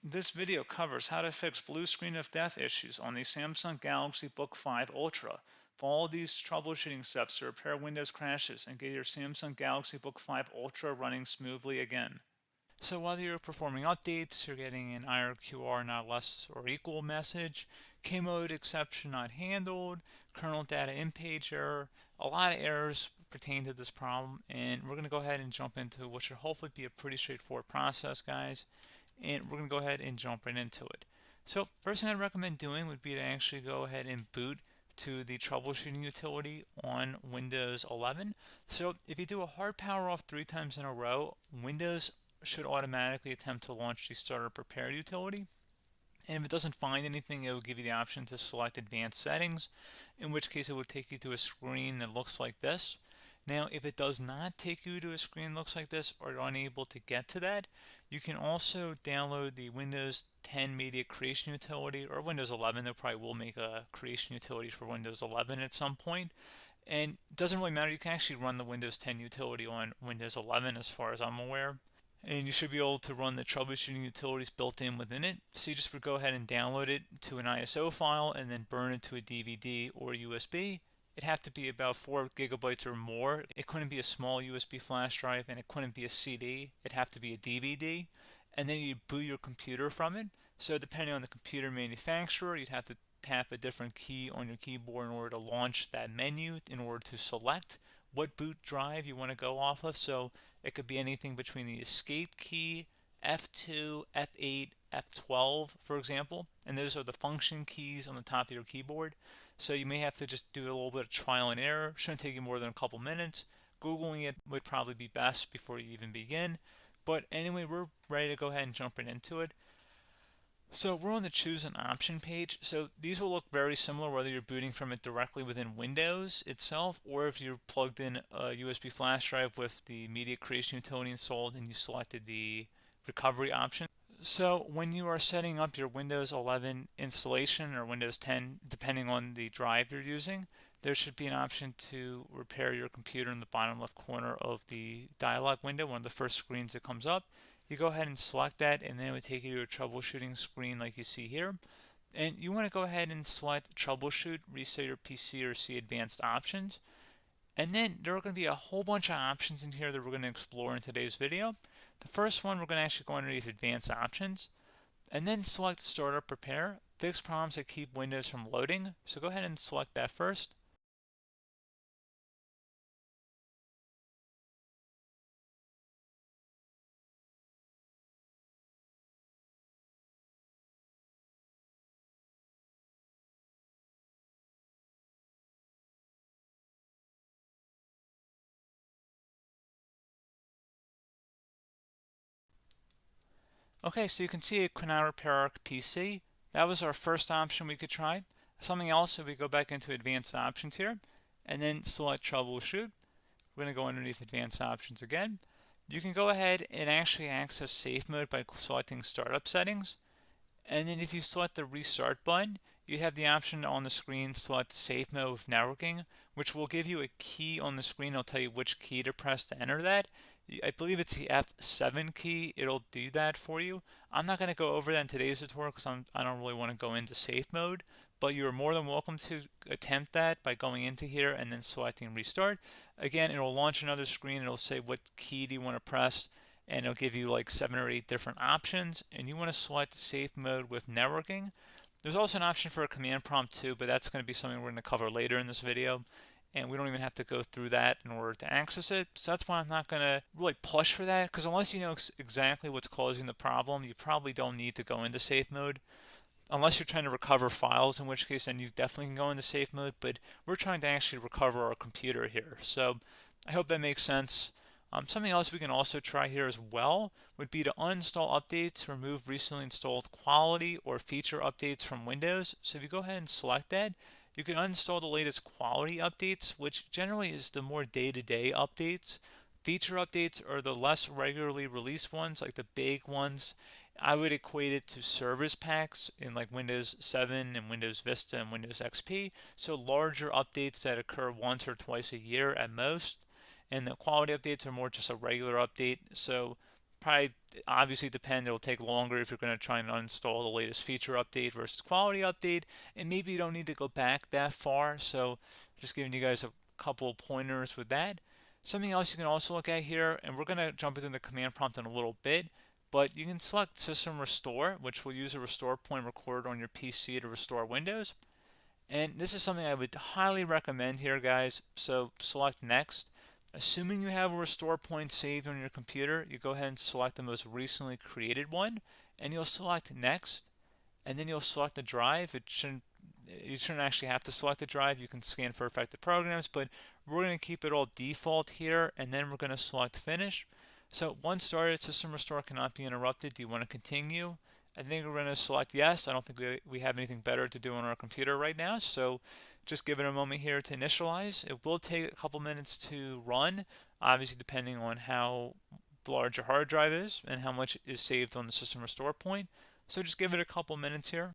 This video covers how to fix blue screen of death issues on the Samsung Galaxy Book5 Ultra. Follow these troubleshooting steps to repair Windows crashes and get your Samsung Galaxy Book5 Ultra running smoothly again. So while you're performing updates, you're getting an IRQR not less or equal message, K-mode exception not handled, kernel data in-page error. A lot of errors pertain to this problem, and we're going to go ahead and jump into what should hopefully be a pretty straightforward process, guys. And we're going to go ahead and jump right into it. So first thing I'd recommend doing would be to actually go ahead and boot to the troubleshooting utility on Windows 11. So if you do a hard power off 3 times in a row, Windows should automatically attempt to launch the startup prepare utility. And if it doesn't find anything, it will give you the option to select advanced settings, in which case it will take you to a screen that looks like this. Now, if it does not take you to a screen that looks like this, or you're unable to get to that, you can also download the Windows 10 Media Creation Utility, or Windows 11. They probably will make a creation utility for Windows 11 at some point. And it doesn't really matter, you can actually run the Windows 10 utility on Windows 11 as far as I'm aware. And you should be able to run the troubleshooting utilities built in within it. So you just would go ahead and download it to an ISO file and then burn it to a DVD or USB. It'd have to be about 4 gigabytes or more. It couldn't be a small USB flash drive, and it couldn't be a CD. It'd have to be a DVD. And then you'd boot your computer from it. So depending on the computer manufacturer, you'd have to tap a different key on your keyboard in order to launch that menu, in order to select what boot drive you want to go off of. So it could be anything between the escape key, F2, F8, F12, for example, and those are the function keys on the top of your keyboard. So you may have to just do a little bit of trial and error. Shouldn't take you more than a couple minutes. Googling it would probably be best before you even begin. But anyway, we're ready to go ahead and jump right into it. So we're on the choose an option page. So these will look very similar whether you're booting from it directly within Windows itself, or if you're plugged in a USB flash drive with the media creation utility installed and you selected the recovery option. So when you are setting up your Windows 11 installation or Windows 10, depending on the drive you're using, there should be an option to repair your computer in the bottom left corner of the dialog window, one of the first screens that comes up. You go ahead and select that, and then it would take you to a troubleshooting screen like you see here. And you want to go ahead and select troubleshoot, reset your PC, or see advanced options. And then there are going to be a whole bunch of options in here that we're going to explore in today's video. The first one, we're going to actually go underneath advanced options and then select startup prepare, fix problems that keep Windows from loading. So go ahead and select that first. Okay, so you can see it could not repair our PC. That was our first option we could try. Something else, if we go back into advanced options here and then select troubleshoot, we're going to go underneath advanced options again. You can go ahead and actually access safe mode by selecting startup settings. And then if you select the restart button, you have the option on the screen select safe mode with networking, which will give you a key on the screen. It'll tell you which key to press to enter that. I believe it's the F7 key. It'll do that for you. I'm not going to go over that in today's tutorial because I don't really want to go into safe mode, but you're more than welcome to attempt that by going into here and then selecting restart. Again, it'll launch another screen. It'll say what key do you want to press, and it'll give you like 7 or 8 different options, and you want to select safe mode with networking. There's also an option for a command prompt too, but that's going to be something we're going to cover later in this video, and we don't even have to go through that in order to access it. So that's why I'm not going to really push for that, because unless you know exactly what's causing the problem, you probably don't need to go into safe mode. Unless you're trying to recover files, in which case then you definitely can go into safe mode, but we're trying to actually recover our computer here. So I hope that makes sense. Something else we can also try here as well would be to uninstall updates, remove recently installed quality or feature updates from Windows. So if you go ahead and select that, you can uninstall the latest quality updates, which generally is the more day-to-day updates. Feature updates are the less regularly released ones, like the big ones. I would equate it to service packs in like Windows 7 and Windows Vista and Windows XP. So larger updates that occur once or twice a year at most. And the quality updates are more just a regular update. So probably obviously depend. It'll take longer if you're going to try and uninstall the latest feature update versus quality update, and maybe you don't need to go back that far. So just giving you guys a couple of pointers with that. Something else you can also look at here, and we're going to jump into the command prompt in a little bit, but you can select System Restore, which will use a restore point recorded on your PC to restore Windows. And this is something I would highly recommend here, guys. So select Next. Assuming you have a restore point saved on your computer, you go ahead and select the most recently created one, and you'll select Next, and then you'll select the drive. You shouldn't actually have to select the drive. You can scan for affected programs, but we're going to keep it all default here, and then we're going to select Finish. So once started, System Restore cannot be interrupted. Do you want to continue? I think we're going to select yes. I don't think we have anything better to do on our computer right now, so just give it a moment here to initialize. It will take a couple minutes to run, obviously depending on how large your hard drive is and how much is saved on the System Restore point. So just give it a couple minutes here.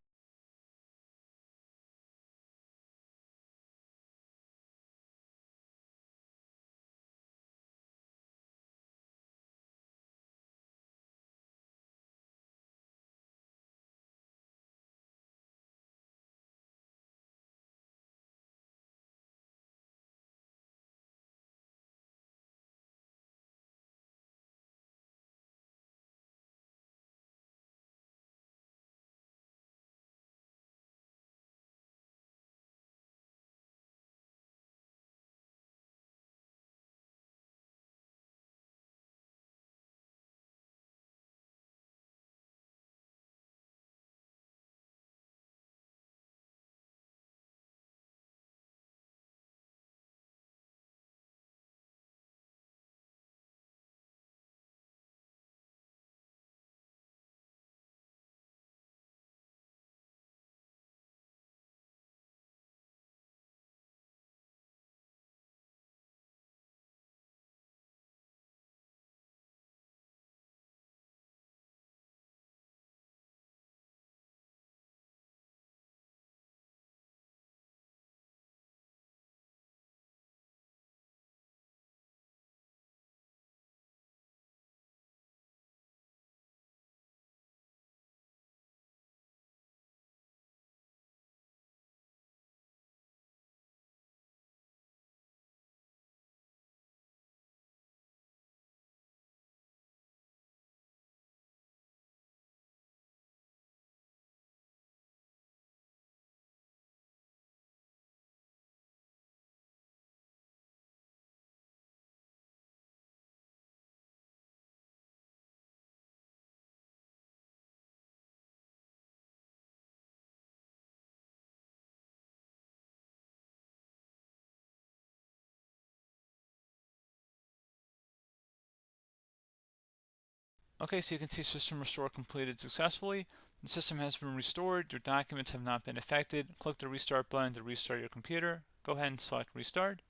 Okay, so you can see System Restore completed successfully. The system has been restored. Your documents have not been affected. Click the Restart button to restart your computer. Go ahead and select Restart.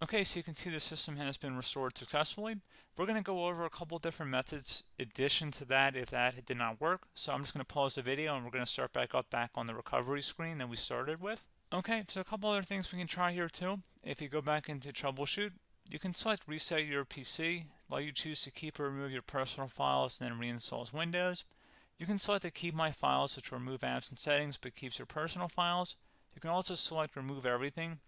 Okay, so you can see the system has been restored successfully. We're going to go over a couple different methods in addition to that if that did not work. So I'm just going to pause the video and we're going to start back on the recovery screen that we started with. Okay, so a couple other things we can try here too. If you go back into troubleshoot, you can select reset your PC, let you choose to keep or remove your personal files and then reinstalls Windows. You can select to keep my files, which will remove apps and settings but keeps your personal files. You can also select remove everything,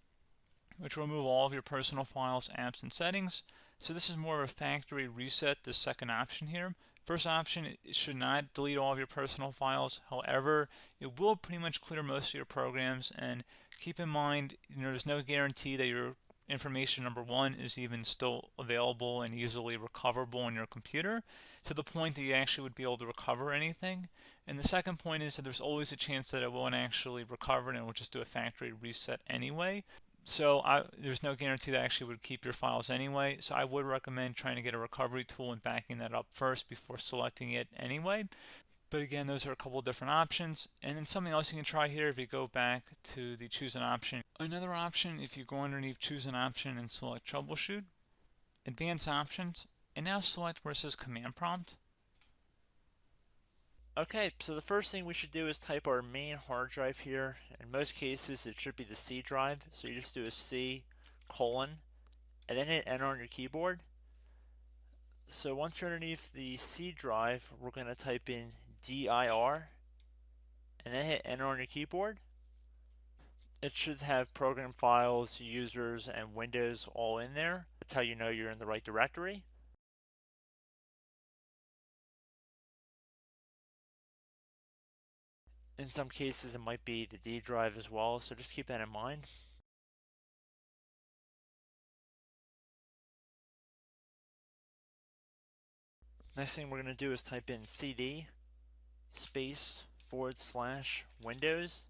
which will remove all of your personal files, apps, and settings. So this is more of a factory reset, the second option here. First option, it should not delete all of your personal files. However, it will pretty much clear most of your programs, and keep in mind, there's no guarantee that your information, number one, is even still available and easily recoverable on your computer to the point that you actually would be able to recover anything. And the second point is that there's always a chance that it won't actually recover and it will just do a factory reset anyway. So there's no guarantee that actually would keep your files anyway. So I would recommend trying to get a recovery tool and backing that up first before selecting it anyway. But again, those are a couple of different options. And then something else you can try here, if you go back to the choose an option. Another option, if you go underneath choose an option and select troubleshoot, advanced options, and now select where it says command prompt. Okay, so the first thing we should do is type our main hard drive here. In most cases, it should be the C drive. So you just do a C colon and then hit enter on your keyboard. So once you're underneath the C drive, we're going to type in dir and then hit enter on your keyboard. It should have program files, users, and Windows all in there. That's how you know you're in the right directory. In some cases, it might be the D drive as well, so just keep that in mind. Next thing we're going to do is type in cd space /Windows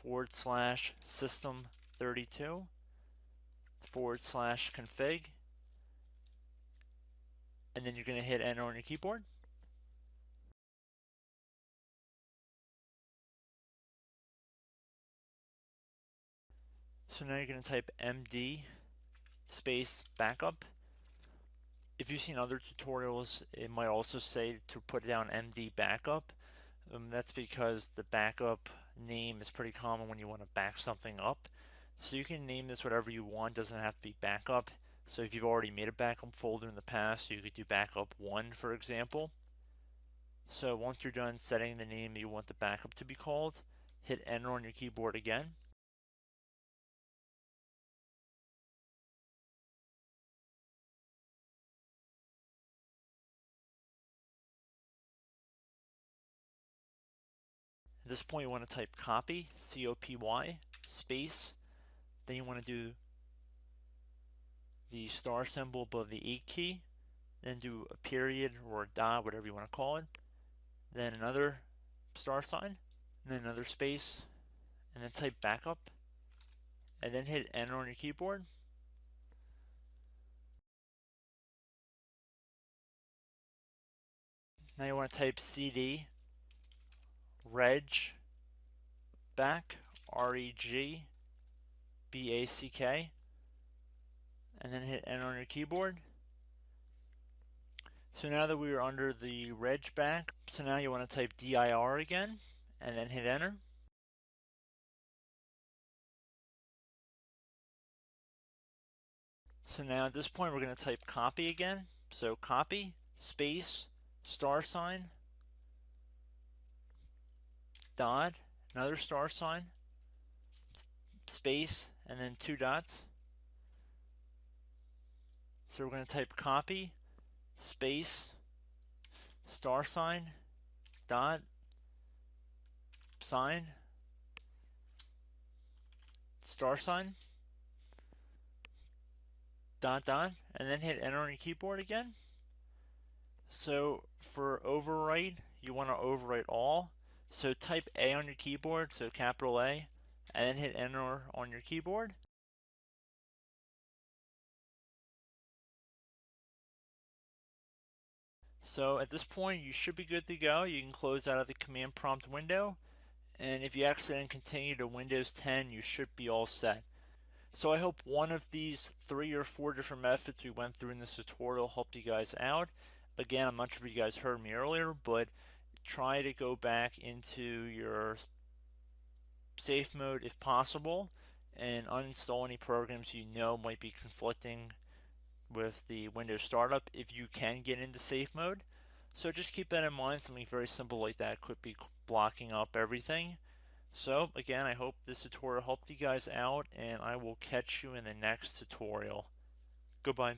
/system32 /config, and then you're going to hit enter on your keyboard. So now you're going to type md space backup. If you've seen other tutorials, it might also say to put down md backup. That's because the backup name is pretty common when you want to back something up. So you can name this whatever you want, doesn't have to be backup. So if you've already made a backup folder in the past, you could do backup 1, for example. So once you're done setting the name you want the backup to be called, hit enter on your keyboard again. At this point you want to type copy, C-O-P-Y, space, then you want to do the star symbol above the 8 key, then do a period or a dot, whatever you want to call it, then another star sign, and then another space, and then type backup, and then hit enter on your keyboard. Now you want to type cd reg back, REGBACK, and then hit enter on your keyboard. So now that we are under the reg back, so now you want to type dir again, and then hit enter. So now at this point we're going to type copy again. So copy, space, star sign, dot, another star sign, space, and then 2 dots. So we're going to type copy, space, star sign, dot, sign, star sign, dot, dot, and then hit enter on your keyboard again. So for overwrite, you want to overwrite all. So type A on your keyboard, so capital A, and then hit enter on your keyboard. So at this point you should be good to go. You can close out of the command prompt window, and if you accidentally continue to Windows 10 you should be all set. So I hope one of these 3 or 4 different methods we went through in this tutorial helped you guys out. Again, I'm not sure if you guys heard me earlier, but try to go back into your safe mode if possible and uninstall any programs you know might be conflicting with the Windows startup if you can get into safe mode. So just keep that in mind. Something very simple like that could be blocking up everything. So again, I hope this tutorial helped you guys out, and I will catch you in the next tutorial. Goodbye.